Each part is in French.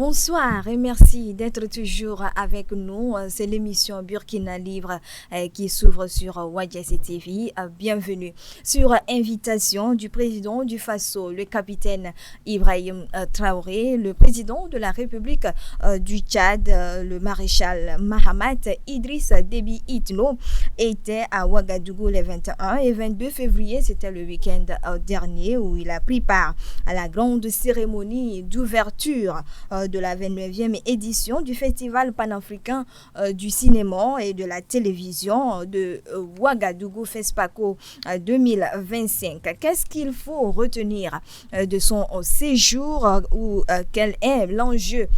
Bonsoir et merci d'être toujours avec nous. C'est l'émission Burkina Libre qui s'ouvre sur Wadjesse TV. Bienvenue. Sur invitation du président du Faso, le capitaine Ibrahim Traoré, le président de la République du Tchad, le maréchal Mahamat Idriss Déby Itno, était à Ouagadougou les 21 et 22 février. C'était le week-end dernier où il a pris part à la grande cérémonie d'ouverture de la 29e édition du Festival panafricain du cinéma et de la télévision de Ouagadougou FESPACO 2025. Qu'est-ce qu'il faut retenir de son séjour ou quel est l'enjeu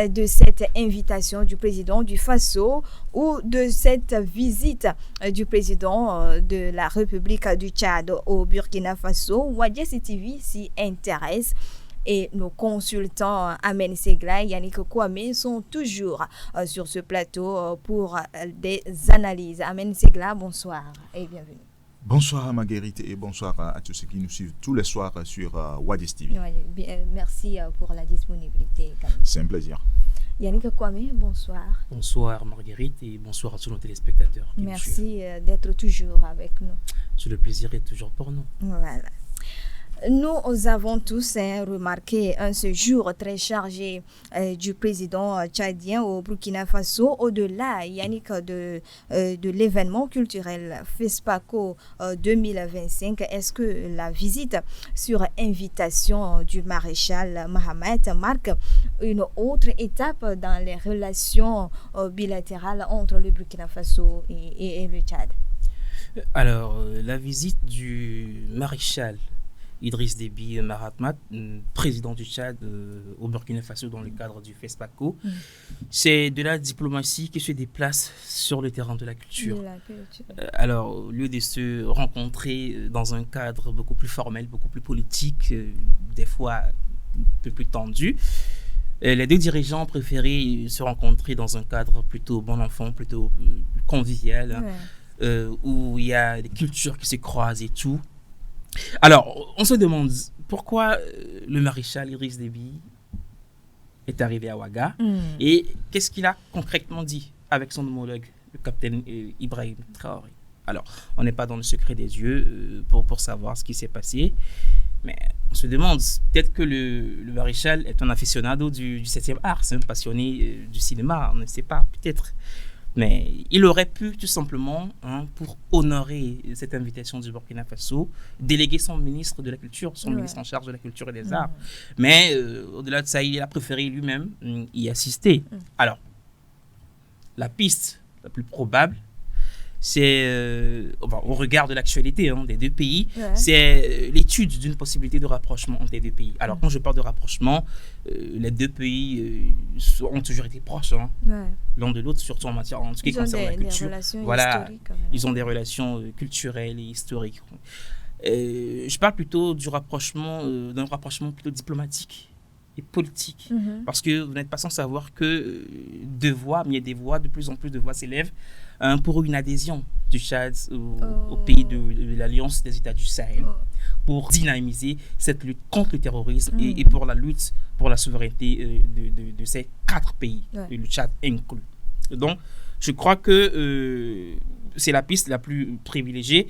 de cette invitation du président du Faso ou de cette visite du président de la République du Tchad au Burkina Faso? Wadjesse TV s'y intéresse. Et nos consultants Amen Segla et Yannick Kwame sont toujours sur ce plateau pour des analyses. Amen Segla, bonsoir et bienvenue. Bonsoir Marguerite et bonsoir à tous ceux qui nous suivent tous les soirs sur Wadjesse TV. Merci pour la disponibilité. C'est un plaisir. Yannick Kwame, bonsoir. Bonsoir Marguerite et bonsoir à tous nos téléspectateurs. Merci d'être toujours avec nous. Le plaisir est toujours pour nous. Voilà. Nous avons tous remarqué un séjour très chargé du président tchadien au Burkina Faso. Au-delà, Yannick, de l'événement culturel FESPACO 2025, est-ce que la visite sur invitation du maréchal Mahamat marque une autre étape dans les relations bilatérales entre le Burkina Faso et le Tchad? Alors, la visite du maréchal Idriss Déby Mahamat, président du Tchad au Burkina Faso dans le cadre du FESPACO. C'est de la diplomatie qui se déplace sur le terrain de la culture. Alors, au lieu de se rencontrer dans un cadre beaucoup plus formel, beaucoup plus politique, des fois un peu plus tendu, les deux dirigeants ont préféré se rencontrer dans un cadre plutôt bon enfant, plutôt convivial, où il y a des cultures qui se croisent et tout. Alors, on se demande pourquoi le maréchal Idriss Déby est arrivé à Ouaga et qu'est-ce qu'il a concrètement dit avec son homologue, le capitaine Ibrahim Traoré. Alors, on n'est pas dans le secret des yeux pour savoir ce qui s'est passé, mais on se demande, peut-être que le maréchal est un aficionado du 7e art, c'est un passionné du cinéma, on ne sait pas, peut-être. Mais il aurait pu tout simplement, pour honorer cette invitation du Burkina Faso, déléguer son ministre de la Culture, son ministre en charge de la Culture et des Arts. Mais au-delà de ça, il a préféré lui-même y assister. Alors, la piste la plus probable, c'est, au regard de l'actualité des deux pays, c'est l'étude d'une possibilité de rapprochement entre les deux pays. Alors, quand je parle de rapprochement, les deux pays ont toujours été proches l'un de l'autre, surtout en ce qui concerne la culture. Voilà, ils ont des relations culturelles et historiques. Je parle plutôt d'un rapprochement plutôt diplomatique et politique. Parce que vous n'êtes pas sans savoir que de plus en plus de voix s'élèvent pour une adhésion du Tchad au pays de l'Alliance des États du Sahel, pour dynamiser cette lutte contre le terrorisme et pour la lutte pour la souveraineté de ces 4 pays, le Tchad inclus. Donc, je crois que c'est la piste la plus privilégiée.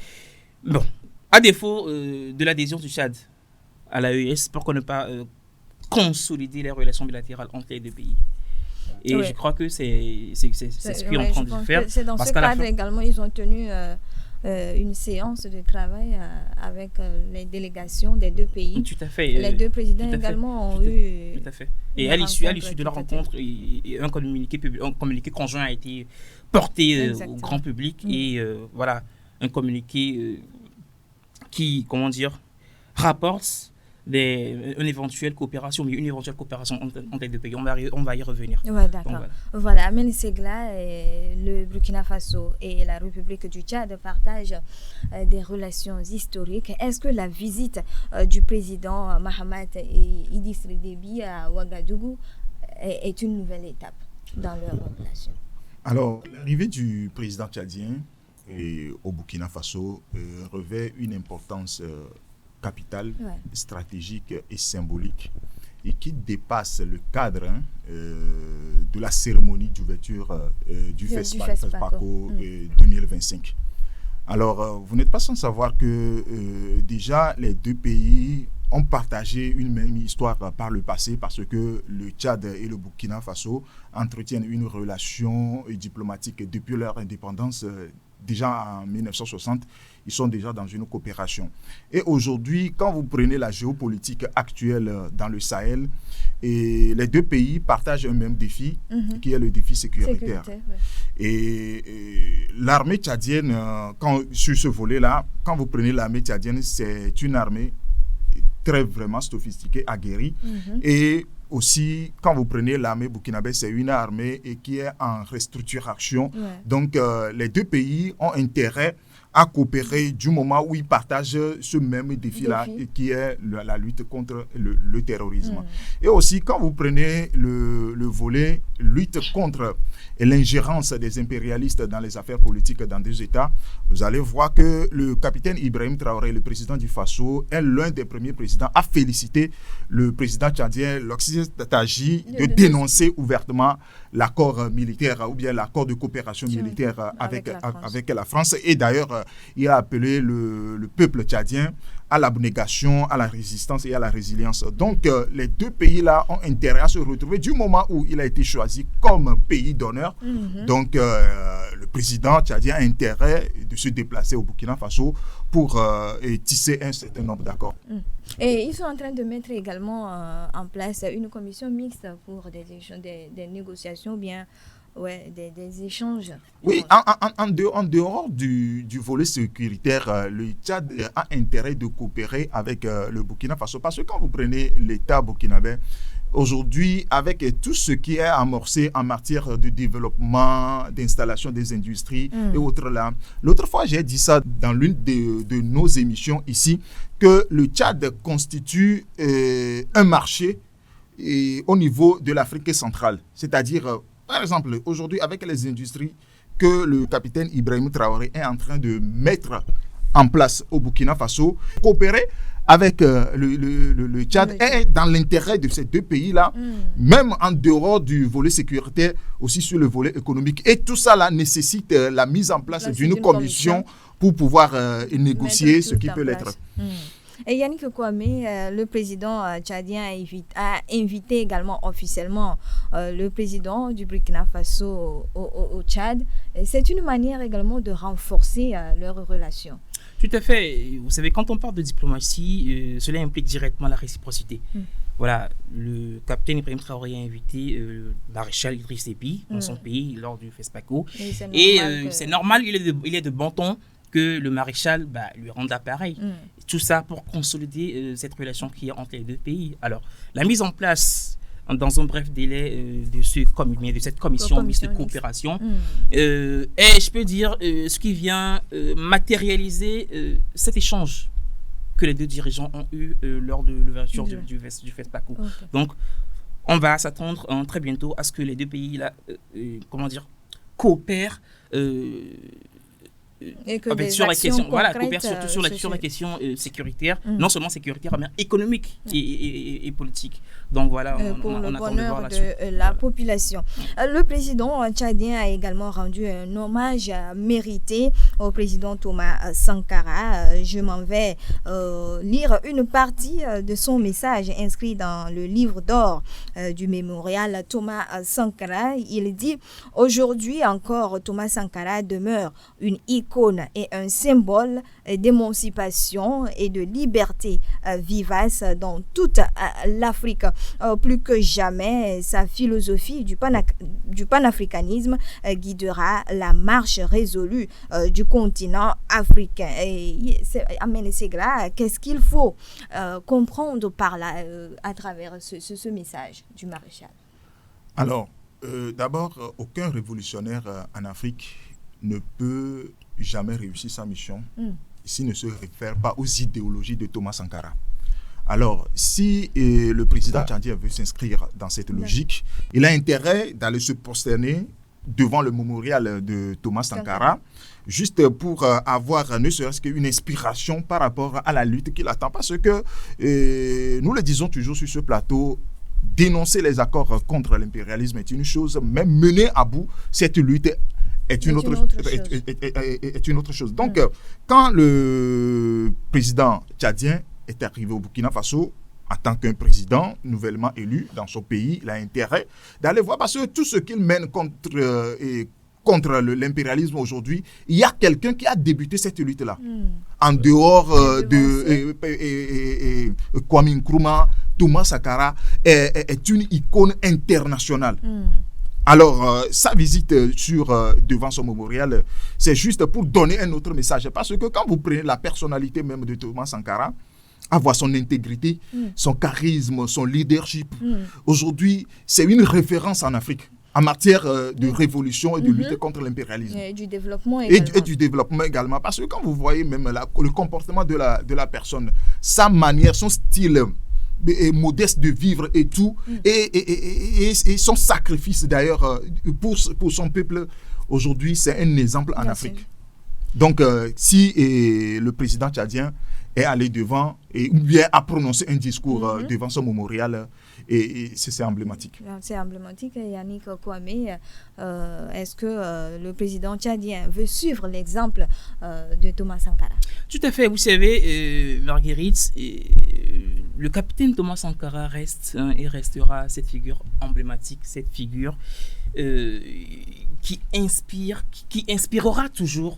Bon, à défaut de l'adhésion du Tchad à l'AES, pourquoi ne pas consolider les relations bilatérales entre les deux pays? Et je crois que c'est ce qu'ils sont en train de faire. C'est dans ce cadre également, ils ont tenu une séance de travail avec les délégations des deux pays. Tout à fait. Les deux présidents également ont eu... Tout à fait. Et à l'issue de la rencontre, un communiqué conjoint a été porté au grand public. Et voilà, un communiqué qui, rapporte une éventuelle coopération entre les deux pays. On va y revenir. Ouais, d'accord. Voilà, Amen Segla, le Burkina Faso et la République du Tchad partagent des relations historiques. Est-ce que la visite du président Mahamat Idriss Déby à Ouagadougou est une nouvelle étape dans leurs relations? Alors, l'arrivée du président tchadien au Burkina Faso revêt une importance capitale, stratégique et symbolique. et qui dépasse le cadre de la cérémonie d'ouverture du FESPACO 2025. Alors, vous n'êtes pas sans savoir que déjà les deux pays ont partagé une même histoire par le passé parce que le Tchad et le Burkina Faso entretiennent une relation diplomatique depuis leur indépendance. Déjà en 1960, ils sont déjà dans une coopération. Et aujourd'hui, quand vous prenez la géopolitique actuelle dans le Sahel, et les deux pays partagent un même défi, qui est le défi sécuritaire. Et l'armée tchadienne, sur ce volet-là, quand vous prenez l'armée tchadienne, c'est une armée très vraiment sophistiquée, aguerrie. Et aussi, quand vous prenez l'armée burkinabé, c'est une armée qui est en restructuration. Donc, les deux pays ont intérêt à coopérer du moment où ils partagent ce même défi-là, qui est la lutte contre le terrorisme. Et aussi, quand vous prenez le volet lutte contre l'ingérence des impérialistes dans les affaires politiques dans des États, vous allez voir que le capitaine Ibrahim Traoré, le président du Faso, est l'un des premiers présidents à féliciter le président tchadien Locsin Tagi de dénoncer ouvertement l'accord militaire ou bien l'accord de coopération militaire avec la France. Et d'ailleurs, il a appelé le peuple tchadien à l'abnégation, à la résistance et à la résilience. Donc, les deux pays-là ont intérêt à se retrouver du moment où il a été choisi comme pays d'honneur. Donc, le président tchadien a intérêt de se déplacer au Burkina Faso pour tisser un certain nombre d'accords. Et ils sont en train de mettre également en place une commission mixte pour des négociations bien... des échanges. Oui, en dehors du volet sécuritaire, le Tchad a intérêt de coopérer avec le Burkina Faso parce que quand vous prenez l'État burkinabé, aujourd'hui, avec tout ce qui est amorcé en matière de développement, d'installation des industries et autres là, l'autre fois j'ai dit ça dans l'une de nos émissions ici, que le Tchad constitue un marché au niveau de l'Afrique centrale, c'est-à-dire par exemple, aujourd'hui, avec les industries que le capitaine Ibrahim Traoré est en train de mettre en place au Burkina Faso, coopérer avec le Tchad est dans l'intérêt de ces deux pays-là, même en dehors du volet sécuritaire, aussi sur le volet économique. Et tout ça là nécessite la mise en place d'une commission pour pouvoir négocier ce qui peut l'être. Et Yannick Kouame, le président tchadien a invité également officiellement le président du Burkina Faso au Tchad. C'est une manière également de renforcer leurs relations. Tout à fait. Vous savez, quand on parle de diplomatie, cela implique directement la réciprocité. Voilà, le capitaine Ibrahim Traoré a invité le maréchal Idriss Déby dans son pays lors du FESPACO. Et c'est normal, il est de bon ton que le maréchal lui rende appareil. Tout ça pour consolider cette relation qui est entre les deux pays. Alors, la mise en place dans un bref délai de cette commission mixte de coopération et je peux dire ce qui vient matérialiser cet échange que les deux dirigeants ont eu lors de l'ouverture du FESPACO. Donc, on va s'attendre très bientôt à ce que les deux pays là, coopèrent sur la question, coopère surtout sur la question sécuritaire, non seulement sécuritaire, mais économique et politique. Donc voilà, pour le attend de voir de la population. Le président tchadien a également rendu un hommage mérité au président Thomas Sankara. Je m'en vais lire une partie de son message inscrit dans le livre d'or du mémorial Thomas Sankara. Il dit: aujourd'hui encore, Thomas Sankara demeure une icône et un symbole d'émancipation et de liberté vivace dans toute l'Afrique. Plus que jamais, sa philosophie du panafricanisme guidera la marche résolue du continent africain. Et Amen Segra, qu'est-ce qu'il faut comprendre par là, à travers ce message du maréchal? Alors, d'abord, aucun révolutionnaire en Afrique ne peut jamais réussir sa mission s'il ne se réfère pas aux idéologies de Thomas Sankara. Alors, si le président tchadien veut s'inscrire dans cette logique, il a intérêt d'aller se prosterner devant le mémorial de Thomas Sankara, juste pour avoir ne serait-ce qu'une inspiration par rapport à la lutte qu'il attend. Parce que, nous le disons toujours sur ce plateau, dénoncer les accords contre l'impérialisme est une chose, même mener à bout cette lutte est une autre chose. Donc, quand le président tchadien est arrivé au Burkina Faso, en tant qu'un président nouvellement élu dans son pays, il a intérêt d'aller voir, parce que tout ce qu'il mène contre l'impérialisme aujourd'hui, il y a quelqu'un qui a débuté cette lutte-là. En dehors de Kwame Nkrumah, Thomas Sankara est une icône internationale. Alors, sa visite devant son mémorial, c'est juste pour donner un autre message. Parce que quand vous prenez la personnalité même de Thomas Sankara, à voir son intégrité, son charisme, son leadership, aujourd'hui, c'est une référence en Afrique en matière de révolution et de lutte contre l'impérialisme. Et du développement également. Et du développement également. Parce que quand vous voyez même le comportement de la personne, sa manière, son style modeste de vivre et tout, et son sacrifice d'ailleurs pour son peuple, aujourd'hui, c'est un exemple en Afrique. Donc, si le président tchadien est allé devant ou bien a prononcé un discours devant son mémorial, et c'est emblématique. C'est emblématique. Yannick Kwame, est-ce que le président tchadien veut suivre l'exemple de Thomas Sankara? Tout à fait. Vous savez, Marguerite, le capitaine Thomas Sankara reste et restera cette figure emblématique, cette figure qui inspirera toujours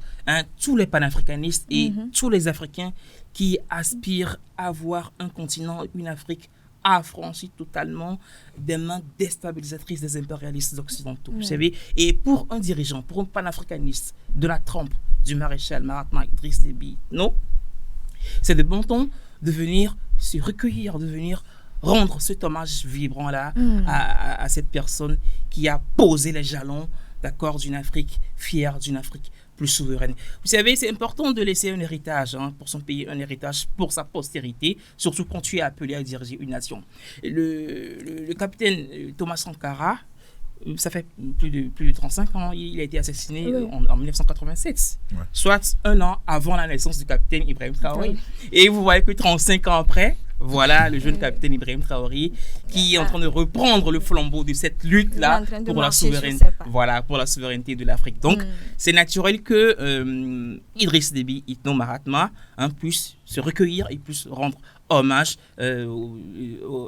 tous les panafricanistes et tous les Africains qui aspirent à voir un continent, une Afrique affranchie totalement des mains déstabilisatrices des impérialistes occidentaux. Vous savez, et pour un dirigeant, pour un panafricaniste de la trempe du maréchal Mahatma Idriss Déby, non, c'est de bon ton de venir se recueillir, de venir rendre cet hommage vibrant-là à cette personne qui a posé les jalons, d'accord, d'une Afrique fière, d'une Afrique plus souveraine. Vous savez, c'est important de laisser un héritage pour son pays, un héritage pour sa postérité, surtout quand tu es appelé à diriger une nation. Le capitaine Thomas Sankara, ça fait plus de 35 ans, il a été assassiné en 1987, soit un an avant la naissance du capitaine Ibrahim Traoré. Et vous voyez que 35 ans après, voilà le jeune capitaine Ibrahim Traoré qui est en train de reprendre le flambeau de cette lutte-là pour la souveraineté, pour la souveraineté de l'Afrique. Donc, c'est naturel que Idriss Déby, Itno Mahatma, puisse se recueillir et puisse rendre hommage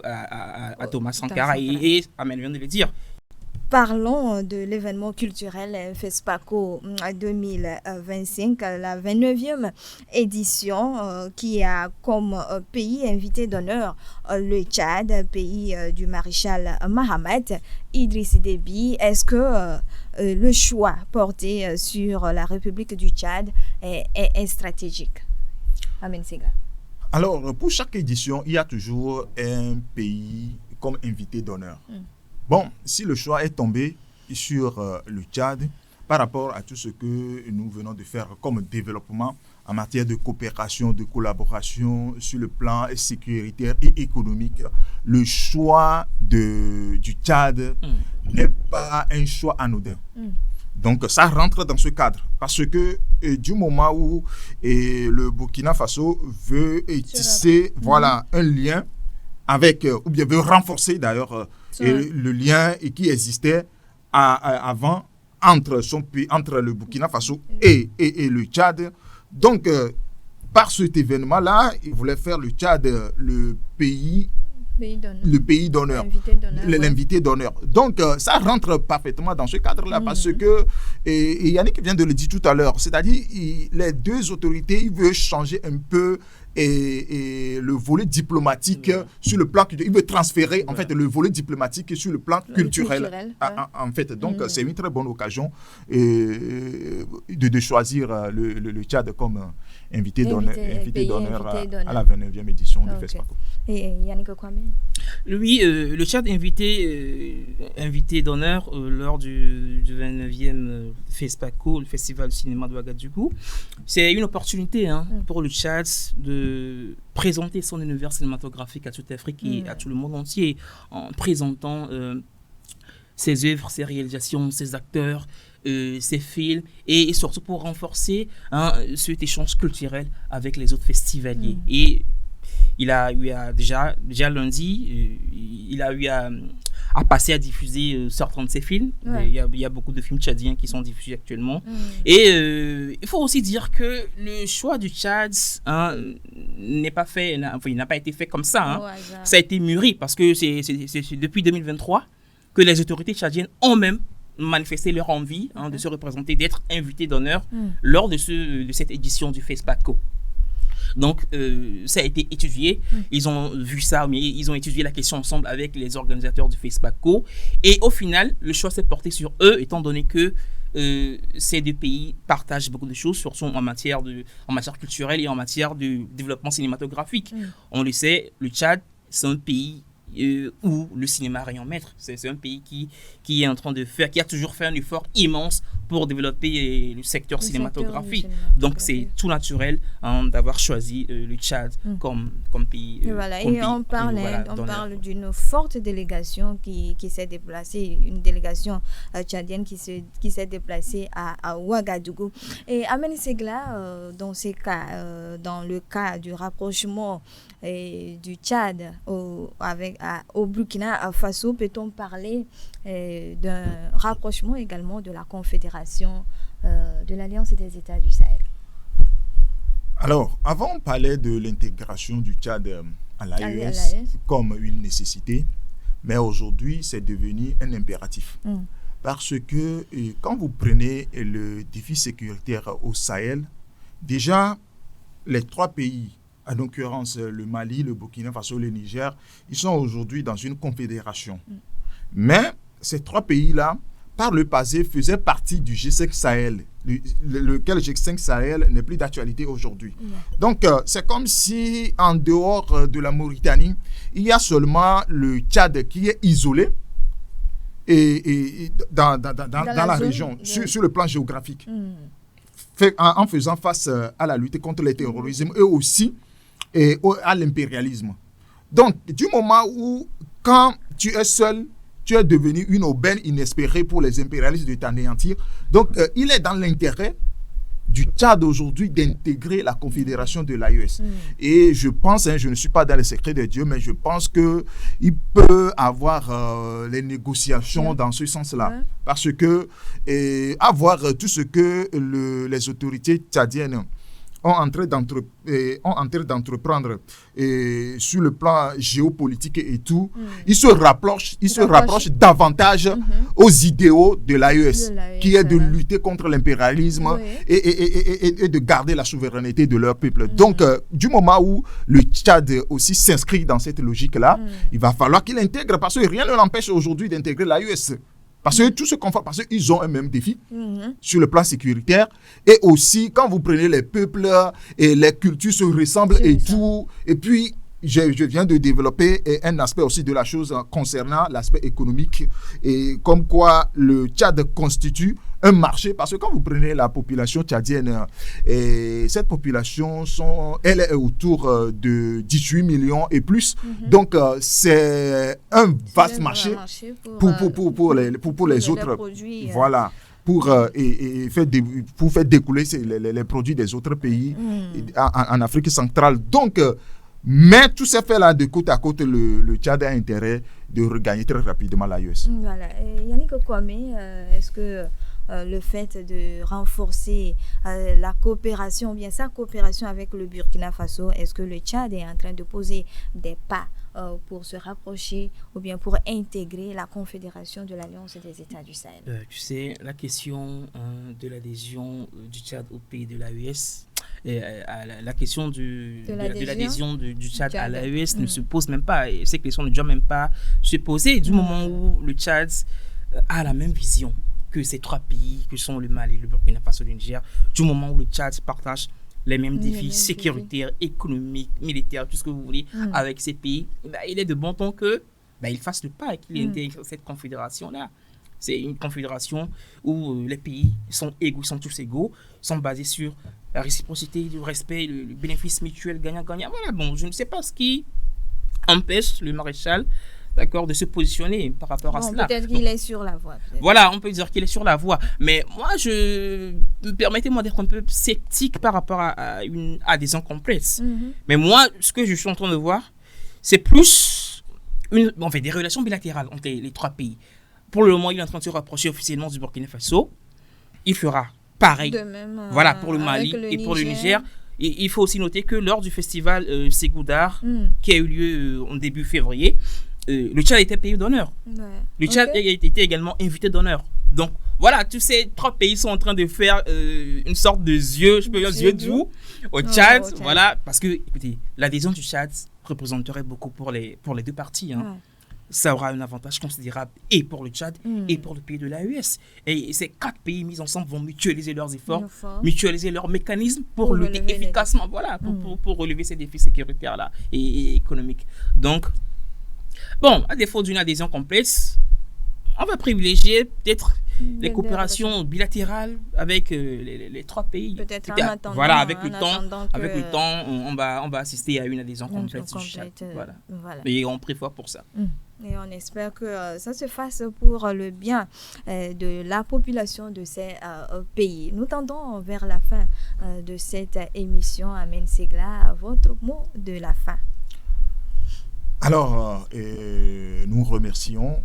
à Thomas Sankara. Et Amen vient de le dire. Parlons de l'événement culturel FESPACO 2025, la 29e édition qui a comme pays invité d'honneur le Tchad, pays du maréchal Mahamat Idriss Déby. Est-ce que le choix porté sur la République du Tchad est stratégique? Amen Sega. Alors, pour chaque édition, il y a toujours un pays comme invité d'honneur. Bon, si le choix est tombé sur le Tchad, par rapport à tout ce que nous venons de faire comme développement en matière de coopération, de collaboration sur le plan sécuritaire et économique, le choix du Tchad n'est pas un choix anodin. Donc, ça rentre dans ce cadre. Parce que du moment où le Burkina Faso veut tisser un lien avec, ou bien veut renforcer d'ailleurs le lien qui existait avant entre le Burkina Faso et le Tchad. Donc, par cet événement-là, il voulait faire le Tchad le pays d'honneur, l'invité d'honneur. Donc, ça rentre parfaitement dans ce cadre-là parce que, et Yannick vient de le dire tout à l'heure, c'est-à-dire les deux autorités, ils veulent changer un peu et le volet diplomatique sur le plan culturel. Il veut transférer en fait le volet diplomatique sur le plan culturel. En fait, donc c'est une très bonne occasion de choisir le Tchad comme invité d'honneur à la 29e édition du FESPACO. Et Yannick Kwame? Oui, le Tchad invité d'honneur lors du 29e FESPACO, le Festival du cinéma de Ouagadougou. C'est une opportunité pour le Tchad de présenter son univers cinématographique à toute l'Afrique et à tout le monde entier en présentant ses œuvres, ses réalisations, ses acteurs, ses films et surtout pour renforcer cet échange culturel avec les autres festivaliers. Et il a eu déjà lundi, il a eu à passer à diffuser certains de ses films. Ouais. Il y a beaucoup de films tchadiens qui sont diffusés actuellement. Et il faut aussi dire que le choix du Tchad n'a pas été fait comme ça. Ça a été mûri parce que c'est depuis 2023 que les autorités tchadiennes ont même manifesté leur envie de se représenter, d'être invités d'honneur lors de cette édition du FESPACO. Donc, ça a été étudié. Ils ont vu ça, mais ils ont étudié la question ensemble avec les organisateurs du FESPACO. Et au final, le choix s'est porté sur eux, étant donné que ces deux pays partagent beaucoup de choses, surtout en matière culturelle et en matière de développement cinématographique. On le sait, le Tchad, c'est un pays où le cinéma rayon maître. C'est un pays qui est en train de faire, qui a toujours fait un effort immense pour développer le secteur cinématographique. Donc c'est tout naturel d'avoir choisi le Tchad comme pays. Voilà, et on parle d'une forte délégation qui s'est déplacée, une délégation tchadienne qui s'est déplacée à Ouagadougou. Et Amen Segla, dans ces cas, dans le cas du rapprochement du Tchad au Burkina Faso, peut-on parler d'un rapprochement également de la Confédération de l'Alliance des États du Sahel? Alors, avant on parlait de l'intégration du Tchad à l'AES comme une nécessité, mais aujourd'hui c'est devenu un impératif. Parce que quand vous prenez le défi sécuritaire au Sahel, déjà les trois pays, en l'occurrence le Mali, le Burkina Faso, le Niger, ils sont aujourd'hui dans une confédération. Mais ces trois pays-là, par le passé, faisaient partie du G5 Sahel, lequel G5 Sahel n'est plus d'actualité aujourd'hui. Donc, c'est comme si en dehors de la Mauritanie, il y a seulement le Tchad qui est isolé et dans la région, sur le plan géographique, en faisant face à la lutte contre le terrorisme et aussi à l'impérialisme. Donc, du moment où, quand tu es seul, tu es devenu une aubaine inespérée pour les impérialistes de t'anéantir. Donc, il est dans l'intérêt du Tchad aujourd'hui d'intégrer la Confédération de l'AES. Et je pense, je ne suis pas dans les secrets de Dieu, mais je pense qu'il peut avoir les négociations dans ce sens-là. Parce que avoir tout ce que les autorités tchadiennes ont en train d'entreprendre sur le plan géopolitique et tout, ils se rapprochent davantage aux idéaux de l'AES, qui est de lutter contre l'impérialisme et de garder la souveraineté de leur peuple. Donc, du moment où le Tchad aussi s'inscrit dans cette logique-là, il va falloir qu'il intègre, parce que rien ne l'empêche aujourd'hui d'intégrer l'AES. Parce que tout ce qu'on fait, parce qu'ils ont un même défi sur le plan sécuritaire. Et aussi, quand vous prenez les peuples et les cultures se ressemblent et tout. Et puis, je viens de développer un aspect aussi de la chose concernant l'aspect économique. Et comme quoi le Tchad constitue un marché. Parce que quand vous prenez la population tchadienne, cette population, elle est autour de 18 millions et plus. Donc, c'est un vaste marché pour les autres. Produits, voilà. Pour faire découler les produits des autres pays en Afrique centrale. Donc, mais tout ces faits-là, de côte à côte, le Tchad a intérêt de regagner très rapidement l'AES. Voilà. Yannick Kwame, est-ce que le fait de renforcer la coopération, bien sa coopération avec le Burkina Faso, est-ce que le Tchad est en train de poser des pas pour se rapprocher ou bien pour intégrer la Confédération de l'Alliance des États du Sahel? Tu sais, la question de l'adhésion du Tchad au pays de l'AES, la question de l'adhésion du Tchad à l'AES ne se pose même pas. Et ces questions ne doivent même pas se poser du moment où le Tchad a la même vision que ces trois pays que sont le Mali, le Burkina Faso et le Niger, du moment où le Tchad partage les mêmes défis sécuritaires, économiques, militaires, tout ce que vous voulez, avec ces pays, il est de bon ton qu'il fasse le pas et qu'il intègre cette confédération-là. C'est une confédération où les pays sont égaux, sont tous égaux, sont basés sur la réciprocité, le respect, le bénéfice mutuel gagnant-gagnant. Voilà, bon, je ne sais pas ce qui empêche le maréchal d'accord, de se positionner par rapport à cela. Peut-être qu'il est sur la voie. Voilà, on peut dire qu'il est sur la voie. Mais moi, permettez-moi d'être un peu sceptique par rapport à une adhésion complexe. Mais moi, ce que je suis en train de voir, c'est plus des relations bilatérales entre les trois pays. Pour le moment, il est en train de se rapprocher officiellement du Burkina Faso. Il fera pareil. De même, voilà, pour le Mali et pour le Niger. Et il faut aussi noter que lors du festival Ségoudar, qui a eu lieu en début février, le Tchad était pays d'honneur. Le Tchad a été également invité d'honneur. Donc voilà, tous ces trois pays sont en train de faire une sorte de yeux doux au Tchad. Voilà, parce que écoutez, l'adhésion du Tchad représenterait beaucoup pour les deux parties. Ça aura un avantage considérable et pour le Tchad et pour le pays de l'AES. Et ces 4 pays mis ensemble vont mutualiser leurs efforts, mutualiser leurs mécanismes pour lutter efficacement, pour relever ces défis sécuritaires-là et économiques. Donc, bon, à défaut d'une adhésion complexe, on va privilégier peut-être les coopérations bilatérales avec les 3 pays. Peut-être en attendant. Voilà, avec le temps, on va assister à une adhésion complète du Tchad. Voilà. Et on prévoit pour ça. Et on espère que ça se fasse pour le bien de la population de ces pays. Nous tendons vers la fin de cette émission. Amen Segla, votre mot de la fin. Alors, nous remercions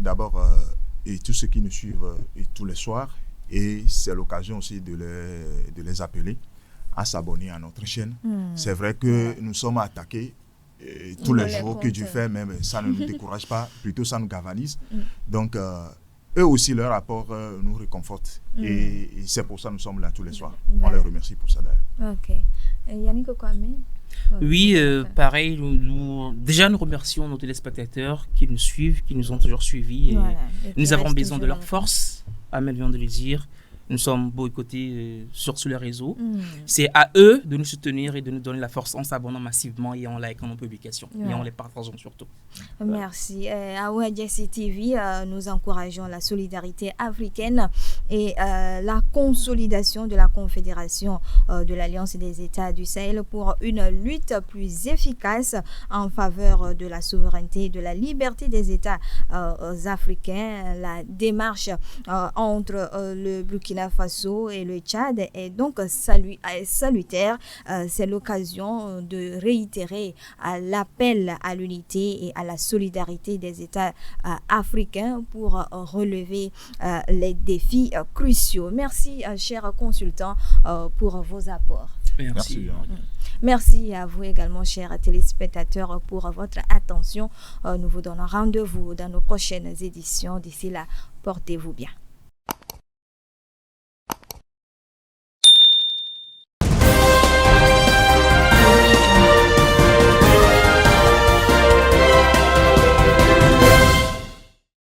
d'abord et tous ceux qui nous suivent tous les soirs. Et c'est l'occasion aussi de les appeler à s'abonner à notre chaîne. C'est vrai que nous sommes attaqués tous les jours que Dieu fait, même ça ne nous décourage pas, plutôt ça nous galvanise. Donc, eux aussi, leur apport nous réconforte. Et c'est pour ça que nous sommes là tous les soirs. On les remercie pour ça d'ailleurs. Ok. Yannick Kwame? Oui, pareil. Déjà, nous remercions nos téléspectateurs qui nous suivent, qui nous ont toujours suivis. Et nous avons besoin de leur force. Ahmed vient de le dire. Nous sommes boycottés sur les réseaux. C'est à eux de nous soutenir et de nous donner la force en s'abonnant massivement et en likant nos publications et en les partageant surtout. Merci. À OADC TV, nous encourageons la solidarité africaine et la consolidation de la Confédération de l'Alliance des États du Sahel pour une lutte plus efficace en faveur de la souveraineté et de la liberté des États africains. La démarche entre le Burkina Faso et le Tchad est donc salutaire. C'est l'occasion de réitérer l'appel à l'unité et à la solidarité des États africains pour relever les défis cruciaux. Merci, chers consultants, pour vos apports. Merci. Merci à vous également, chers téléspectateurs, pour votre attention. Nous vous donnons rendez-vous dans nos prochaines éditions. D'ici là, portez-vous bien.